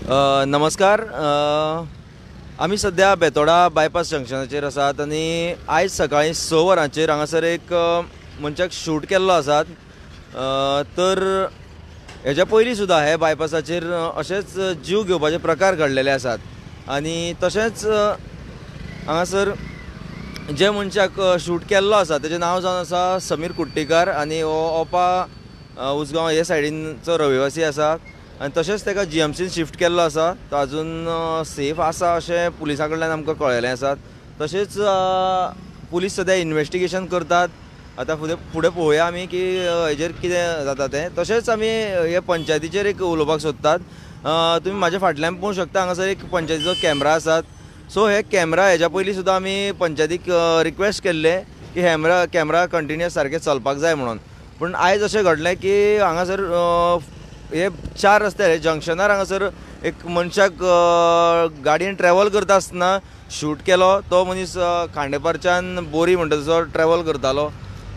नमस्कार. आमी सध्या बेतोडा बायपास जंक्शनाचेर आसात आनी आयज सकाळीं 6 वरांचेर हांगासर एक मनशाक शूट केल्लो आसात. तर हेच्या पयलीं सुद्दां हे बायपासाचेर अशेच जीव घेवपाचे प्रकार घडलेले आसात आनी तशेंच हांगासर जे मनशाक शूट केल्लो आसा तेजें नांव जावन आसा समीर कुट्टीकार आनी हो ओपा उसगांव हे सायडीनचो रहिवासी आसा आनी तशेंच ताका GMCन शिफ्ट केल्लो आसा. तो आजून सेफ आसा अशें पुलिसां कडल्यान आमकां कळयलें आसा. तशेंच पुलीस सद्या इन्वेस्टिगेशन करतात. आतां फुडें पळोवया आमी की हेजेर कितें जाता तें. तशेंच आमी हे पंचायतीचेर एक उलोवपाक सोदतात. तुमी म्हाज्या फाटल्यान पळोवंक शकता हांगासर एक पंचायतीचो कॅमेरा आसात. सो हे कॅमेरा हेच्या पयलीं सुद्दां आमी पंचायतीक रिक्वेस्ट केल्ले की कॅमेरा कंटिन्युअस सारके चलपाक जाय म्हणून. पूण आयज अशें घडलें की हांगासर हे 4 रस्ते जंक्शनार हांगासर एक मनशाक गाडयेन ट्रॅव्हल करता आसतना शूट केलो. तो मनीस खांडेपारच्यान बोरी म्हणटा तसो ट्रॅव्हल करतालो.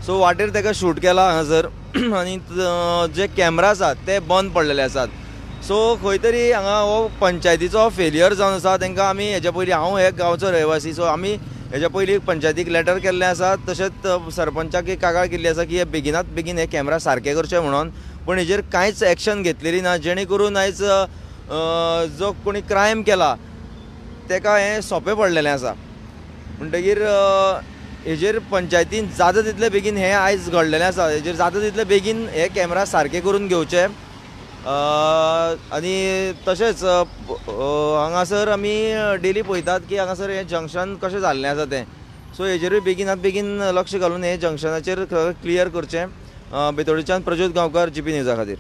सो वाटेर ताका शूट केला हांगासर आनी जे कॅमेरा आसात ते बंद पडलेले आसात. सो खंय तरी हांगा हो पंचायतीचो फेलियर जावन आसा. तांकां आमी हेच्या पयलीं हांव हे गांवचो रहिवासी सो आमी हेच्या पयलीं पंचायतीक लेटर केल्लें आसा. तशेंच सरपंचाक एक कागाळ केल्ली आसा की हे बेगिनात बेगीन हे कॅमेरा सारके करचे म्हणून. पूण हेजेर कांयच एक्शन घेतलेली ना जेणे करून आयज जो कोणी क्रायम केला ताका हें सोंपें पडलेलें आसा. म्हणटकीर हेजेर पंचायतीन जाता तितले बेगीन हें आयज घडलेलें आसा. हेजेर जाता तितले बेगीन हे कॅमेरा सारके करून घेवचे. आनी तशेंच हांगासर आमी डेली पळयतात की हांगासर हें जंक्शन कशें जाल्लें आसा तें. सो हेजेरूय बेगिनात बेगीन लक्ष घालून हे जंक्शनाचेर क्लियर करचें. बेतोडेच्यान प्रज्योत गांवकार GP न्यूजा खातीर.